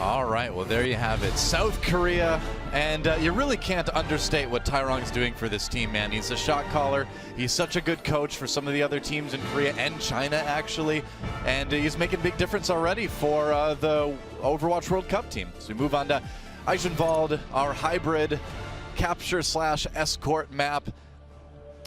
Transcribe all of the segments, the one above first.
All right, well, there you have it. South Korea, and you really can't understate what Tyrong's doing for this team, man. He's a shot caller. He's such a good coach for some of the other teams in Korea and China, actually, and he's making a big difference already for the Overwatch World Cup team. So we move on to Eichenwald, our hybrid capture/escort map,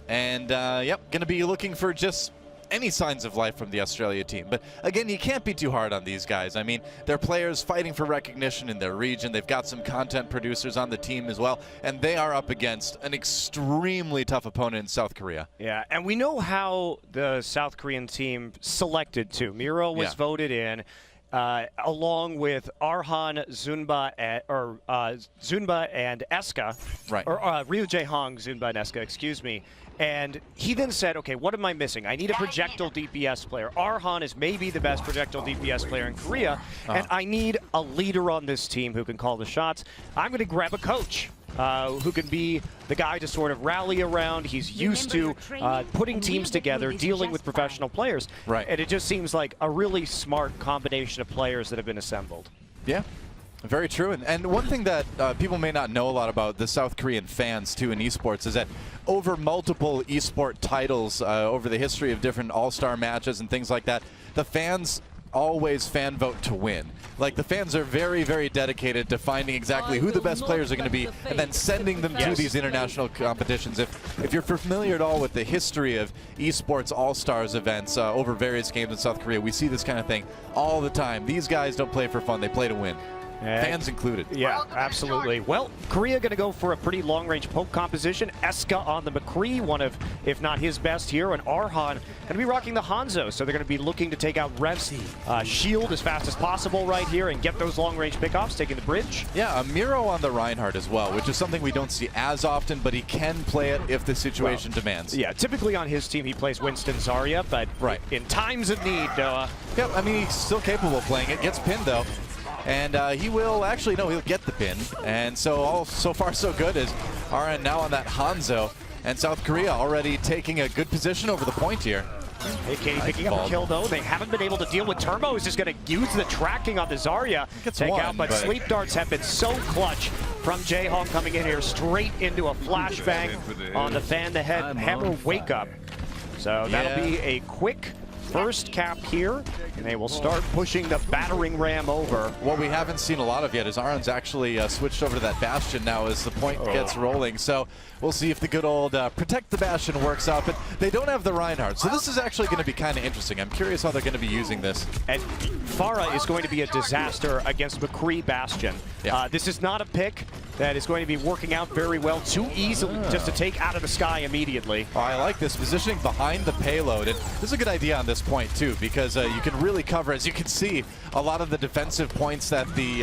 and yep, going to be looking for just any signs of life from the Australia team. But again, you can't be too hard on these guys. I mean, they're players fighting for recognition in their region. They've got some content producers on the team as well, and they are up against an extremely tough opponent in South Korea. Yeah, and we know how the South Korean team selected too. Miro was voted in along with Arhan, Zunba, Zunba and Eska, right? Or Ryu Jae-hong, Zunba and Eska, excuse me. And he then said, okay, what am I missing? I need a projectile DPS player. Arhan is maybe the best projectile DPS player in Korea, and I need a leader on this team who can call the shots. I'm going to grab a coach who can be the guy to sort of rally around. He's used to putting teams together, dealing with professional players. Right. And it just seems like a really smart combination of players that have been assembled. Yeah. Very true. And one thing that people may not know a lot about the South Korean fans, too, in esports is that over multiple esport titles, over the history of different all-star matches and things like that, the fans always fan vote to win. Like, the fans are very, very dedicated to finding exactly who the best players are going to be and then sending them to these international competitions. If you're familiar at all with the history of esports all-stars events over various games in South Korea, we see this kind of thing all the time. These guys don't play for fun, they play to win. Fans included. Yeah, absolutely. Well, Korea going to go for a pretty long-range poke composition. Eska on the McCree, one of, if not his best here, and Arhan going to be rocking the Hanzo, so they're going to be looking to take out Rev's shield as fast as possible right here and get those long-range pickoffs, taking the bridge. Yeah, a Miro on the Reinhardt as well, which is something we don't see as often, but he can play it if the situation demands. Yeah, typically on his team he plays Winston Zarya, but in times of need, Noah. Yep, I mean, he's still capable of playing it. Gets pinned, though. And he will actually, no, he'll get the pin. And so so far so good as Arhan now on that Hanzo. And South Korea already taking a good position over the point here. Hey, Katie picking up a kill, though. They haven't been able to deal with Turbo. Who's just going to use the tracking on the Zarya. Take out, but sleep darts have been so clutch from Jae-hong coming in here straight into a flashbang on the fan the head hammer wake up. So that'll be a quick first cap here, and they will start pushing the battering ram over. What we haven't seen a lot of yet is Arhan's actually switched over to that Bastion now as the point gets rolling. So we'll see if the good old protect the Bastion works out, but they don't have the Reinhardt. So this is actually going to be kind of interesting. I'm curious how they're going to be using this. And Farah is going to be a disaster against McCree Bastion. This is not a pick that is going to be working out very well too easily just to take out of the sky immediately. Oh, I like this positioning behind the payload, and this is a good idea on this point too, because you can really cover, as you can see, a lot of the defensive points that the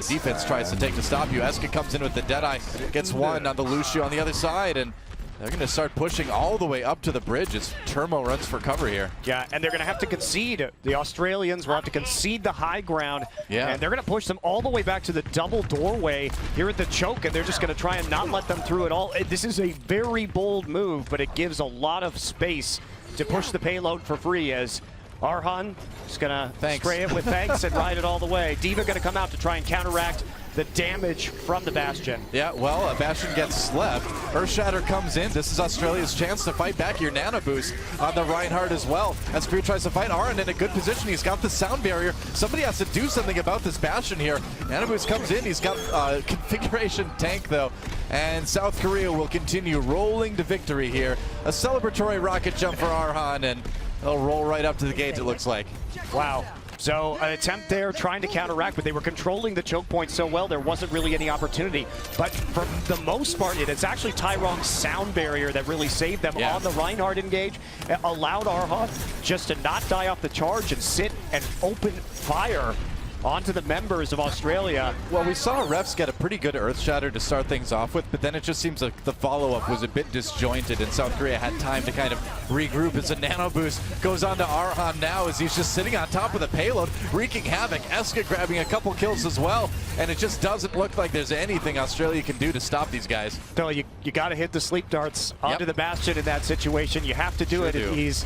defense tries to take to stop you. Eska comes in with the Deadeye, gets one on the Lucio on the other side, and they're going to start pushing all the way up to the bridge as Turmo runs for cover here. Yeah, and they're going to have to concede. The Australians will have to concede the high ground. Yeah. And they're going to push them all the way back to the double doorway here at the choke, and they're just going to try and not let them through at all. This is a very bold move, but it gives a lot of space to push the payload for free as Arhan is going to spray it with thanks and ride it all the way. D.Va going to come out to try and counteract the damage from the Bastion. Yeah, well, Bastion gets slept. Earthshatter comes in. This is Australia's chance to fight back here. Nano Boost on the Reinhardt as well. As Korea tries to fight Arhan in a good position. He's got the sound barrier. Somebody has to do something about this Bastion here. Nano Boost comes in. He's got configuration tank, though. And South Korea will continue rolling to victory here. A celebratory rocket jump for Arhan, and they'll roll right up to the gate, it looks like. Wow. So an attempt there trying to counteract, but they were controlling the choke point so well there wasn't really any opportunity. But for the most part, it's actually Tyrong's sound barrier that really saved them on the Reinhardt engage. It allowed Arhan just to not die off the charge and sit and open fire onto the members of Australia. Well, we saw Refs get a pretty good Earthshatter to start things off with, but then it just seems like the follow-up was a bit disjointed, and South Korea had time to kind of regroup as a Nano Boost goes on to Arhan now as he's just sitting on top of the payload, wreaking havoc. Eska grabbing a couple kills as well, and it just doesn't look like there's anything Australia can do to stop these guys. No, you got to hit the sleep darts onto the Bastion in that situation. You have to do it. He's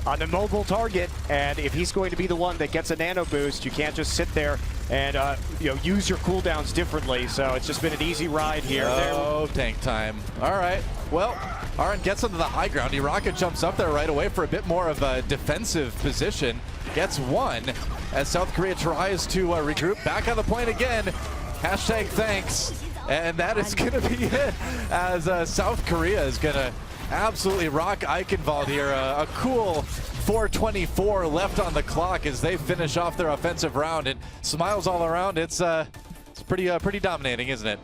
on a mobile target, and if he's going to be the one that gets a nano boost, you can't just sit there and use your cooldowns differently. So it's just been an easy ride here. Oh, tank time. All right. Well, Aran gets onto the high ground. Rocket jumps up there right away for a bit more of a defensive position. Gets one as South Korea tries to regroup. Back on the point again. Hashtag thanks. And that is going to be it, as South Korea is going to absolutely rock Eichenwald here. A cool 4:24 left on the clock as they finish off their offensive round, and smiles all around. It's pretty dominating, isn't it?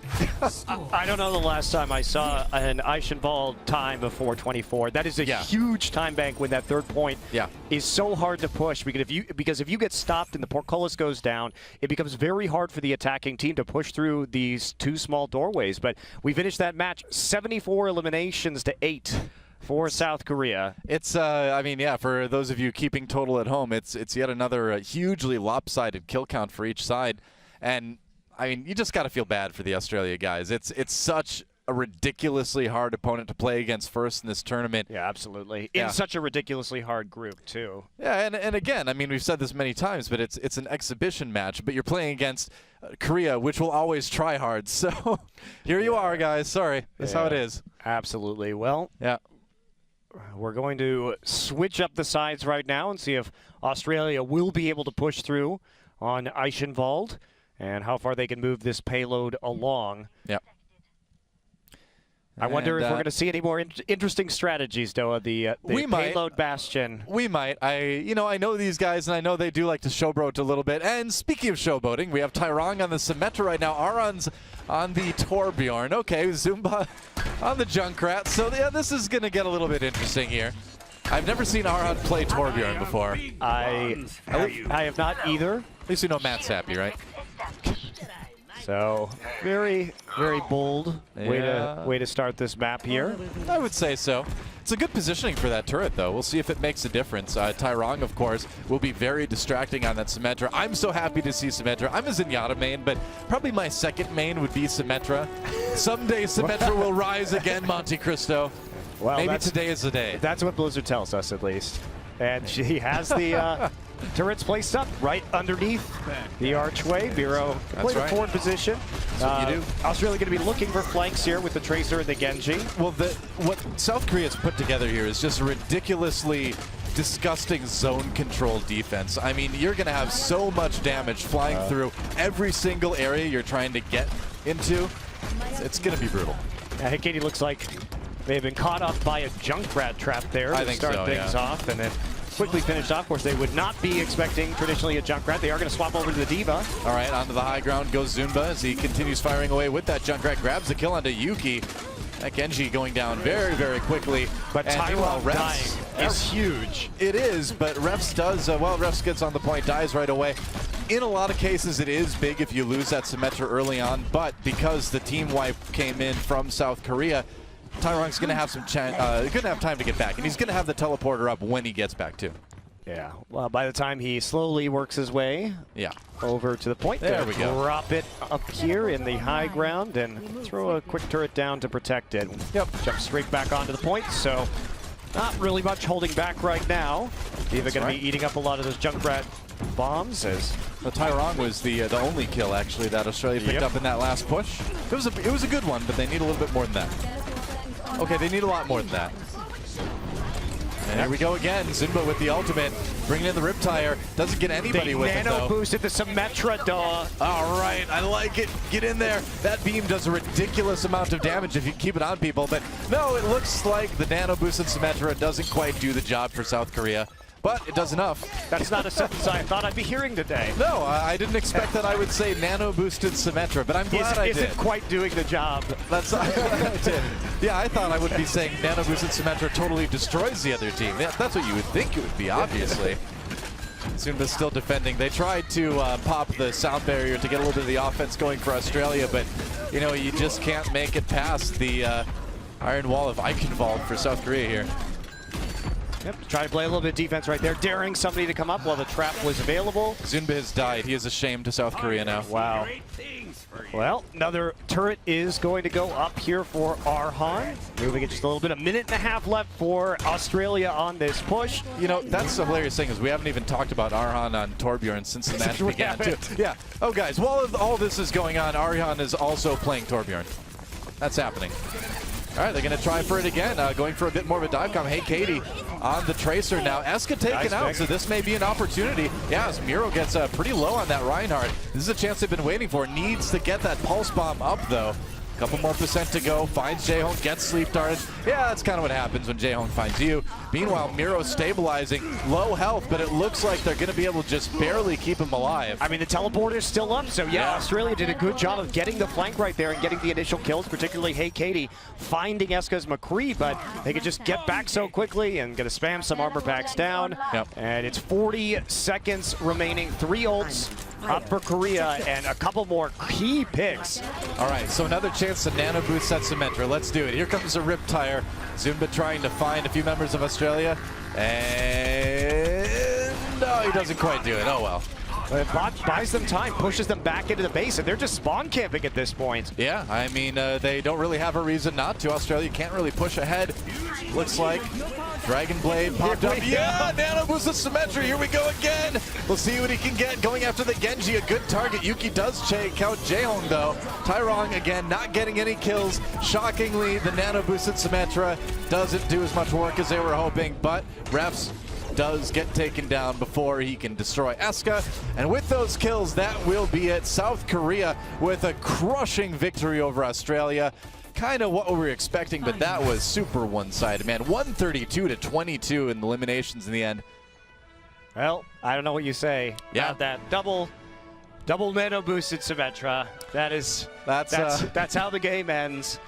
I don't know the last time I saw an Eichenwald time before 24. That is a huge time bank when that third point is so hard to push, because if you get stopped and the portcullis goes down, it becomes very hard for the attacking team to push through these two small doorways. But we finished that match 74 eliminations to 8 for South Korea. It's, I mean, yeah, for those of you keeping total at home, it's yet another hugely lopsided kill count for each side. And I mean, you just got to feel bad for the Australia guys. It's such a ridiculously hard opponent to play against first in this tournament. Yeah, absolutely. In such a ridiculously hard group, too. Yeah, and again, I mean, we've said this many times, but it's an exhibition match, but you're playing against Korea, which will always try hard. So here you are, guys. Sorry. That's how it is. Absolutely. Well, we're going to switch up the sides right now and see if Australia will be able to push through on Eichenwald, and how far they can move this payload along. Yep. I wonder if we're going to see any more interesting strategies, Doa, the payload bastion. We might. I know these guys, and I know they do like to showboat a little bit. And speaking of showboating, we have Tyrong on the Symmetra right now. Aran's on the Torbjorn. Okay, Zumba on the Junkrat. So, yeah, this is going to get a little bit interesting here. I've never seen Aran play Torbjorn before. I have not either. At least you know Matt's happy, right? So very, very bold way to start this map here. I would say so. It's a good positioning for that turret, though. We'll see if it makes a difference. Tyrong, of course, will be very distracting on that Symmetra. I'm so happy to see Symmetra. I'm a Zenyatta main, but probably my second main would be Symmetra. Someday Symmetra will rise again, Monte Cristo. Well, maybe today is the day. That's what Blizzard tells us, at least. And she has the turrets placed up right underneath the archway. Biro play the forward position. That's what you do. Australia going to be looking for flanks here with the Tracer and the Genji. Well, what South Korea's put together here is just a ridiculously disgusting zone control defense. I mean, you're going to have so much damage flying through every single area you're trying to get into. It's going to be brutal. I think Katie looks like they've been caught up by a Junkrat trap there to start things off, and then quickly finished off. Of course, they would not be expecting traditionally a Junkrat. They are going to swap over to the D.Va. All right, onto the high ground goes Zumba as he continues firing away with that Junkrat. Grabs the kill onto Yuki. That Genji going down very, very quickly. But Tyrong dying is huge. It is, but Refs does, Refs gets on the point, dies right away. In a lot of cases, it is big if you lose that Symmetra early on, but because the team wipe came in from South Korea, Tyrong's going to have going to have time to get back, and he's going to have the teleporter up when he gets back too. Yeah. Well, by the time he slowly works his way over to the point, there we go. Drop it up here in the high ground and throw a quick turret down to protect it. Yep. Jump straight back onto the point. So not really much holding back right now. D.Va going to be eating up a lot of those Junkrat bombs. As Tyrong was the only kill actually that Australia picked up in that last push. It was a good one, but they need a little bit more than that. Okay, they need a lot more than that. And here we go again. Zimba with the ultimate, bringing in the Riptire. Doesn't get anybody with it, though. Nano boosted the Symmetra, Daw. All right, I like it. Get in there. That beam does a ridiculous amount of damage if you keep it on people. But no, it looks like the nano boosted Symmetra doesn't quite do the job for South Korea. But it does enough. That's not a sentence I thought I'd be hearing today. No, I didn't expect that I would say nano-boosted Symmetra, but I'm glad I did. Isn't quite doing the job. That's what I did. Yeah, I thought I would be saying nano-boosted Symmetra totally destroys the other team. Yeah, that's what you would think it would be, obviously. Zumba's still defending. They tried to pop the sound barrier to get a little bit of the offense going for Australia, but, you know, you just can't make it past the iron wall of Eichenwald for South Korea here. Yep, try to play a little bit of defense right there, daring somebody to come up while the trap was available. Zunba has died. He is ashamed to South Korea now. Wow. Well, another turret is going to go up here for Arhan. Moving it just a little bit, a minute and a half left for Australia on this push. You know, that's the hilarious thing is we haven't even talked about Arhan on Torbjorn since the match began. Too. Yeah. Oh, guys, while all this is going on, Arhan is also playing Torbjorn. That's happening. All right, they're going to try for it again, going for a bit more of a dive com. Hey, Katie on the Tracer now. Eska taken out, so this may be an opportunity. Yeah, as Miro gets pretty low on that Reinhardt. This is a chance they've been waiting for. Needs to get that pulse bomb up, though. Couple more percent to go. Finds Jaehong, gets sleep darted. Yeah, that's kind of what happens when Jaehong finds you. Meanwhile, Miro stabilizing, low health, but it looks like they're going to be able to just barely keep him alive. I mean, the teleporter's still up, so yeah, Australia did a good job of getting the flank right there and getting the initial kills, particularly Hey Katie finding Eska's McCree, but they could just get back so quickly and gonna spam some armor packs down. Yep. And it's 40 seconds remaining, 3 ults up for Korea and a couple more key picks. All right, so another chance to nano boost that Symmetra. Let's do it. Here comes a Rip Tire. Zunba trying to find a few members of Australia. And no, he doesn't quite do it. Oh, well. But Bot buys them time, pushes them back into the base, and they're just spawn camping at this point. Yeah, I mean, they don't really have a reason not to. Australia can't really push ahead. Looks like Dragon Blade popped up. Yeah, nano boost of Symmetry. Here we go again. We'll see what he can get. Going after the Genji, a good target. Yuki does count Jaehong, though. Tyrong, again, not getting any kills. Shockingly, the nano boosted Symmetra doesn't do as much work as they were hoping, but refs does get taken down before he can destroy Eska. And with those kills, that will be it. South Korea with a crushing victory over Australia. Kind of what we were expecting, but that was super one-sided, man. 132-22 in the eliminations in the end. Well, I don't know what you say about that. Double nano boosted Symmetra. That's how the game ends.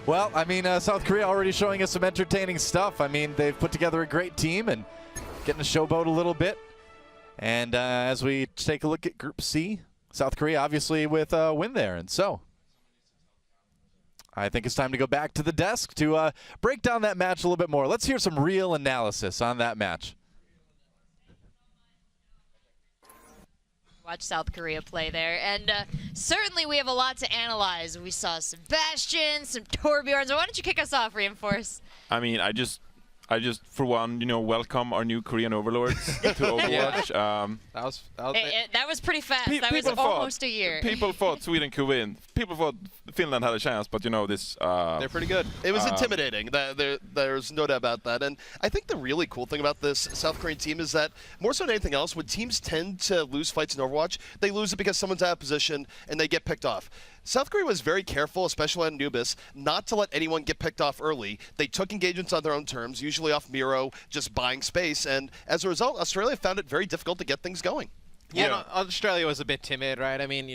Well, I mean, South Korea already showing us some entertaining stuff. I mean, they've put together a great team and getting to showboat a little bit. And as we take a look at Group C, South Korea obviously with a win there. And so I think it's time to go back to the desk to break down that match a little bit more. Let's hear some real analysis on that match. Watch South Korea play there, and certainly we have a lot to analyze. We saw some Bastions, some Torbjorns. Why don't you kick us off, Reinforce? I mean, I just for one, welcome our new Korean overlords to Overwatch. That was pretty fast. That was almost a year. People thought Sweden could win. People thought Finland had a chance, but this. They're pretty good. It was intimidating. There's no doubt about that. And I think the really cool thing about this South Korean team is that more so than anything else, when teams tend to lose fights in Overwatch, they lose it because someone's out of position and they get picked off. South Korea was very careful, especially on Anubis, not to let anyone get picked off early. They took engagements on their own terms, usually off Miro, just buying space, and as a result, Australia found it very difficult to get things going. Yeah, Australia was a bit timid, right? I mean,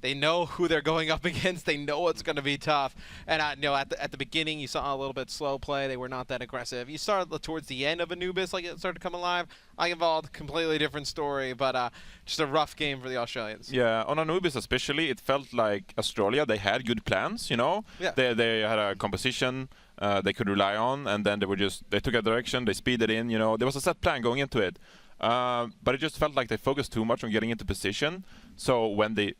they know who they're going up against. They know it's going to be tough. And at the beginning, you saw a little bit slow play. They were not that aggressive. You saw towards the end of Anubis, like it started to come alive. Eyevault, completely different story, but just a rough game for the Australians. Yeah, on Anubis especially, it felt like Australia, they had good plans, Yeah. They had a composition they could rely on, and then they took a direction, they speeded in, There was a set plan going into it. But it just felt like they focused too much on getting into position. So when they